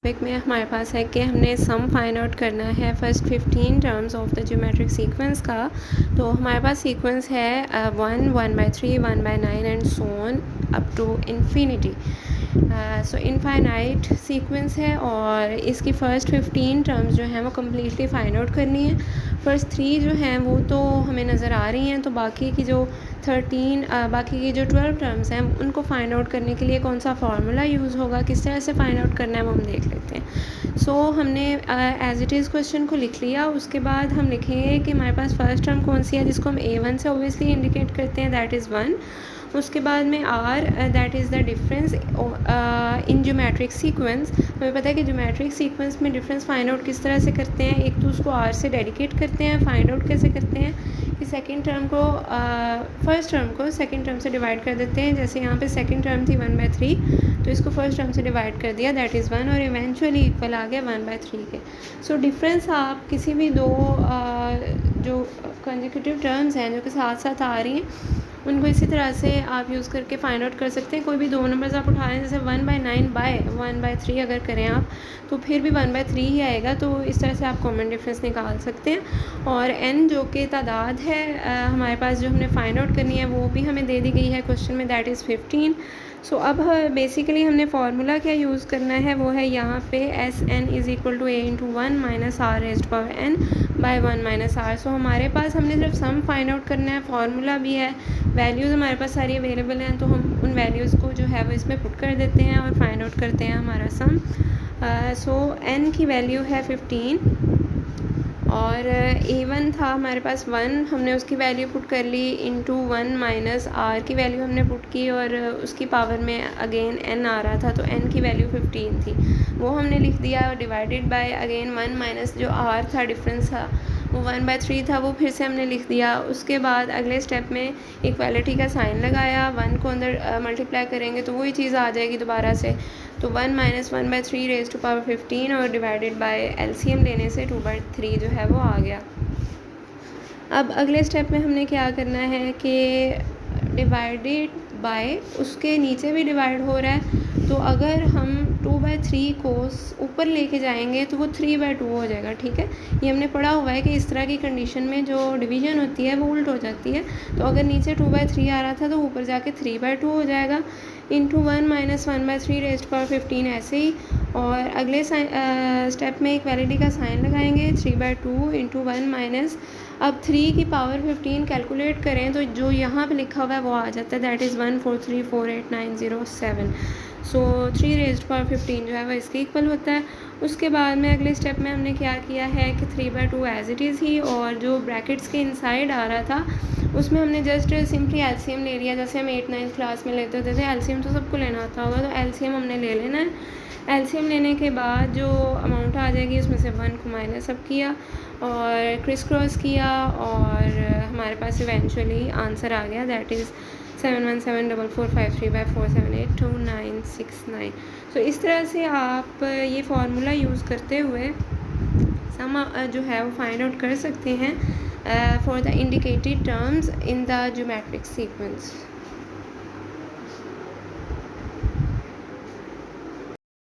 Topic में हमारे पास है कि हमने सम फाइंड आउट करना है first 15 terms of the geometric sequence का। तो हमारे पास सीक्वेंस है 1/3, 1/9 and so on up to infinity. So infinite sequence है और इसकी फ़र्स्ट 15 टर्म्स जो हैं वो कम्प्लीटली फाइंड आउट करनी है। फर्स्ट 3 जो हैं वो तो हमें नज़र आ रही हैं, तो बाकी की जो 12 टर्म्स हैं उनको फाइंड आउट करने के लिए कौन सा फार्मूला यूज़ होगा, किस तरह से फाइंड आउट करना है वो हम देख लेते हैं। सो हमने एज इट इज़ क्वेश्चन को लिख लिया। उसके बाद हम लिखेंगे कि हमारे पास फर्स्ट टर्म कौन सी है जिसको हम A1 से ओबियसली इंडिकेट करते हैं, दैट इज़ 1। उसके बाद में R, that is the difference in geometric sequence. हमें पता है कि ज्योमेट्रिक सीक्वेंस में डिफरेंस फाइंड आउट किस तरह से करते हैं। एक तो उसको R से डेडिकेट करते हैं। फाइंड आउट कैसे करते हैं कि सेकंड टर्म को फर्स्ट टर्म को सेकंड टर्म से डिवाइड कर देते हैं। जैसे यहाँ पे सेकंड टर्म थी 1/3, तो इसको फर्स्ट टर्म से डिवाइड कर दिया, दैट इज़ 1, और इवेंचुअली इक्वल आ गया 1/3 के। सो डिफरेंस आप किसी भी दो जो कंसेक्यूटिव टर्म्स हैं जो कि साथ साथ आ रही हैं उनको इसी तरह से आप यूज़ करके फाइंड आउट कर सकते हैं। कोई भी दो नंबर्स आप उठा रहे हैं, जैसे 1/9/1/3 अगर करें आप, तो फिर भी 1/3 ही आएगा। तो इस तरह से आप कॉमन डिफरेंस निकाल सकते हैं। और n जो कि तादाद है हमारे पास जो हमने फाइंड आउट करनी है वो भी हमें दे दी गई है क्वेश्चन में, दैट इज़ 15। सो अब बेसिकली हमने फार्मूला क्या यूज़ करना है वो है यहाँ पे Sn = a/1 - r⁻n/1 - r। सो हमारे पास हमने जब सम फाइंड आउट करना है, फार्मूला भी है, वैल्यूज़ हमारे पास सारी अवेलेबल हैं, तो हम उन वैल्यूज़ को जो है वो इसमें पुट कर देते हैं और फाइंड आउट करते हैं हमारा सम। सो n की वैल्यू है 15 और A1 था हमारे पास 1, हमने उसकी वैल्यू पुट कर ली इंटू 1 - r की वैल्यू हमने पुट की और उसकी पावर में अगेन n आ रहा था, तो n की वैल्यू 15 थी, वो हमने लिख दिया। और डिवाइडेड बाय अगेन 1 माइनस जो r था, डिफरेंस था वो 1/3 था, वो फिर से हमने लिख दिया। उसके बाद अगले स्टेप में इक्वालिटी का साइन लगाया, 1 को अंदर मल्टीप्लाई करेंगे तो वही चीज़ आ जाएगी दोबारा से। तो 1 - 1/3 और डिवाइडेड बाय एलसीएम लेने से 2/3 जो है वो आ गया। अब अगले स्टेप में हमने क्या करना है कि डिवाइडेड बाय, उसके नीचे भी डिवाइड हो रहा है, तो अगर हम 2/3 को ऊपर लेके जाएंगे तो वो 3/2 हो जाएगा। ठीक है, ये हमने पढ़ा हुआ है कि इस तरह की कंडीशन में जो डिवीज़न होती है वो उल्ट हो जाती है। तो अगर नीचे 2/3 आ रहा था तो ऊपर जाके 3/2 हो जाएगा, इंटू 1 - 1/3 ऐसे ही। और अगले स्टेप में इक्वालिटी का साइन लगाएंगे, 3/2 इंटू 1 माइनस, अब 3 की पावर 15 कैलकुलेट करें तो जो यहाँ पे लिखा हुआ है वो आ जाता है, दैट इज़ 143489007। सो 3⁻15 जो है वह इसके इक्वल होता है। उसके बाद में अगले स्टेप में हमने क्या किया है कि 3/2 एज इट इज़ ही, और जो ब्रैकेट्स के इनसाइड आ रहा था उसमें हमने जस्ट सिंपली एलसीएम ले लिया, जैसे हम 8th-9th क्लास में लेते होते थे। एलसीएम तो सबको लेना आता होगा, तो एलसीएम हमने ले लेना है। एलसीएम लेने के बाद जो अमाउंट आ जाएगी उसमें से 1 को माइनस अप किया और क्रिस क्रॉस किया और हमारे पास इवेंचुअली आंसर आ गया, दैट इज़ 7174453578296 सो इस तरह से आप ये फार्मूला यूज़ करते हुए सम जो है वो फाइंड आउट कर सकते हैं for the indicated terms in the geometric sequence.